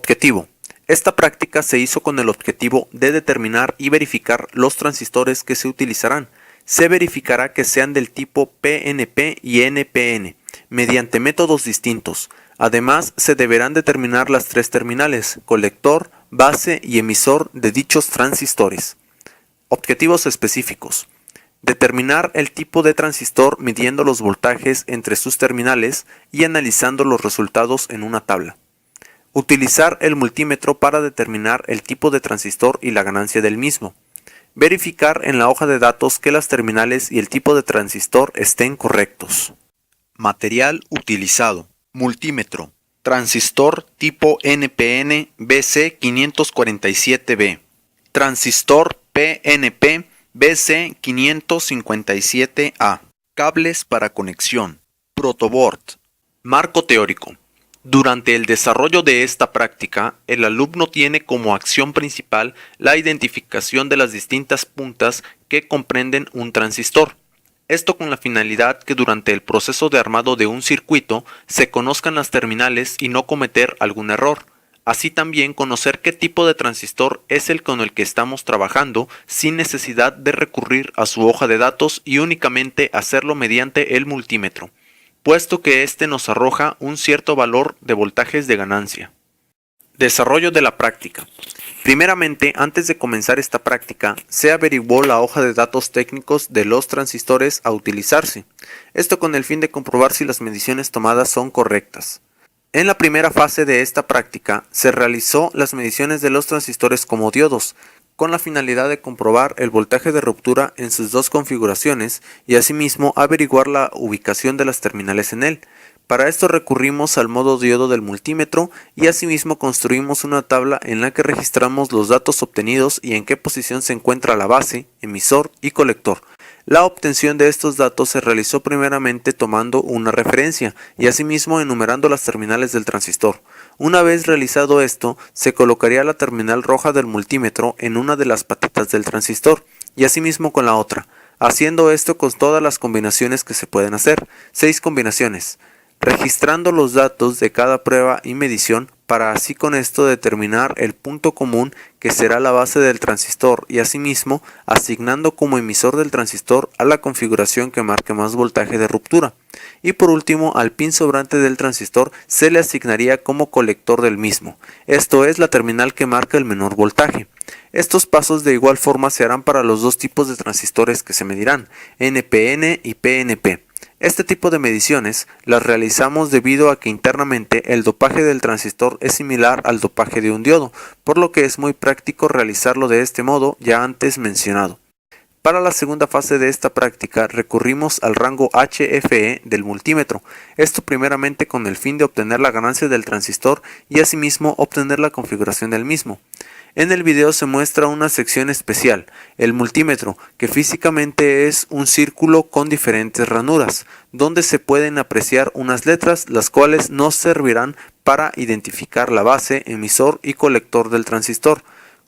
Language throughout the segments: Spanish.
Objetivo. Esta práctica se hizo con el objetivo de determinar y verificar los transistores que se utilizarán. Se verificará que sean del tipo PNP y NPN, mediante métodos distintos. Además, se deberán determinar las tres terminales, colector, base y emisor de dichos transistores. Objetivos específicos. Determinar el tipo de transistor midiendo los voltajes entre sus terminales y analizando los resultados en una tabla. Utilizar el multímetro para determinar el tipo de transistor y la ganancia del mismo. Verificar en la hoja de datos que las terminales y el tipo de transistor estén correctos. Material utilizado. Multímetro. Transistor tipo NPN BC547B. Transistor PNP BC557A. Cables para conexión. Protoboard. Marco teórico. Durante el desarrollo de esta práctica, el alumno tiene como acción principal la identificación de las distintas puntas que comprenden un transistor. Esto con la finalidad que durante el proceso de armado de un circuito se conozcan las terminales y no cometer algún error. Así también conocer qué tipo de transistor es el con el que estamos trabajando sin necesidad de recurrir a su hoja de datos y únicamente hacerlo mediante el multímetro, puesto que éste nos arroja un cierto valor de voltajes de ganancia. Desarrollo de la práctica. Primeramente, antes de comenzar esta práctica, se averiguó la hoja de datos técnicos de los transistores a utilizarse, esto con el fin de comprobar si las mediciones tomadas son correctas. En la primera fase de esta práctica, se realizó las mediciones de los transistores como diodos, con la finalidad de comprobar el voltaje de ruptura en sus dos configuraciones y asimismo averiguar la ubicación de las terminales en él. Para esto recurrimos al modo diodo del multímetro y asimismo construimos una tabla en la que registramos los datos obtenidos y en qué posición se encuentra la base, emisor y colector. La obtención de estos datos se realizó primeramente tomando una referencia y asimismo enumerando las terminales del transistor. Una vez realizado esto, se colocaría la terminal roja del multímetro en una de las patitas del transistor y asimismo con la otra, haciendo esto con todas las combinaciones que se pueden hacer, 6 combinaciones, registrando los datos de cada prueba y medición para así con esto determinar el punto común que será la base del transistor y asimismo asignando como emisor del transistor a la configuración que marque más voltaje de ruptura. Y por último, al pin sobrante del transistor se le asignaría como colector del mismo, esto es la terminal que marca el menor voltaje. Estos pasos de igual forma se harán para los dos tipos de transistores que se medirán, NPN y PNP. Este tipo de mediciones las realizamos debido a que internamente el dopaje del transistor es similar al dopaje de un diodo, por lo que es muy práctico realizarlo de este modo ya antes mencionado. Para la segunda fase de esta práctica recurrimos al rango HFE del multímetro, esto primeramente con el fin de obtener la ganancia del transistor y asimismo obtener la configuración del mismo. En el video se muestra una sección especial, el multímetro, que físicamente es un círculo con diferentes ranuras, donde se pueden apreciar unas letras las cuales nos servirán para identificar la base, emisor y colector del transistor,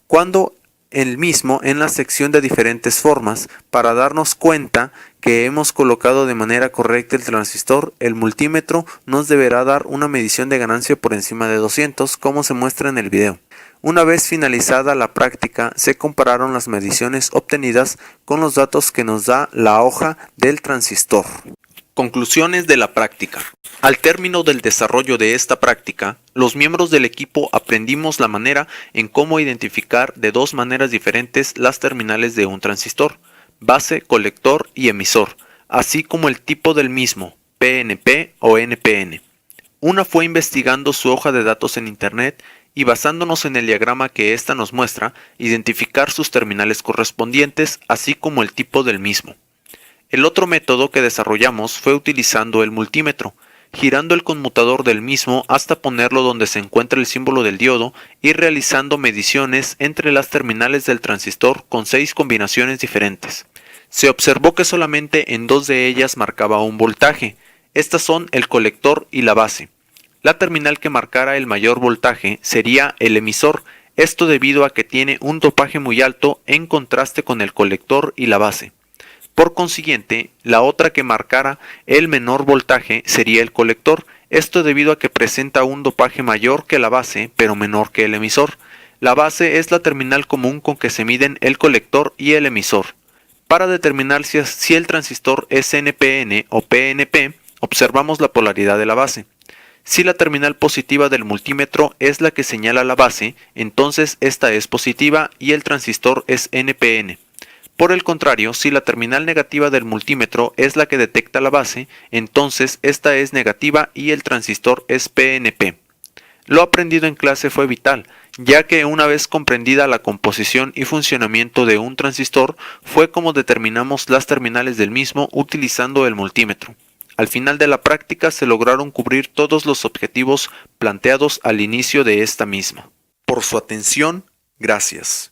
cuando el mismo en la sección de diferentes formas para darnos cuenta que hemos colocado de manera correcta el transistor. El multímetro nos deberá dar una medición de ganancia por encima de 200 como se muestra en el video. Una vez finalizada la práctica, se compararon las mediciones obtenidas con los datos que nos da la hoja del transistor. Conclusiones de la práctica. Al término del desarrollo de esta práctica, los miembros del equipo aprendimos la manera en cómo identificar de dos maneras diferentes las terminales de un transistor, base, colector y emisor, así como el tipo del mismo, PNP o NPN. Una fue investigando su hoja de datos en internet y basándonos en el diagrama que ésta nos muestra, identificar sus terminales correspondientes, así como el tipo del mismo. El otro método que desarrollamos fue utilizando el multímetro, girando el conmutador del mismo hasta ponerlo donde se encuentra el símbolo del diodo y realizando mediciones entre las terminales del transistor con 6 combinaciones diferentes. Se observó que solamente en 2 de ellas marcaba un voltaje, estas son el colector y la base. La terminal que marcara el mayor voltaje sería el emisor, esto debido a que tiene un dopaje muy alto en contraste con el colector y la base. Por consiguiente, la otra que marcara el menor voltaje sería el colector, Esto debido a que presenta un dopaje mayor que la base, pero menor que el emisor. La base es la terminal común con que se miden el colector y el emisor. Para determinar si el transistor es NPN o PNP, observamos la polaridad de la base. Si la terminal positiva del multímetro es la que señala la base, entonces esta es positiva y el transistor es NPN. Por el contrario, si la terminal negativa del multímetro es la que detecta la base, entonces esta es negativa y el transistor es PNP. Lo aprendido en clase fue vital, ya que una vez comprendida la composición y funcionamiento de un transistor, fue como determinamos las terminales del mismo utilizando el multímetro. Al final de la práctica se lograron cubrir todos los objetivos planteados al inicio de esta misma. Por su atención, gracias.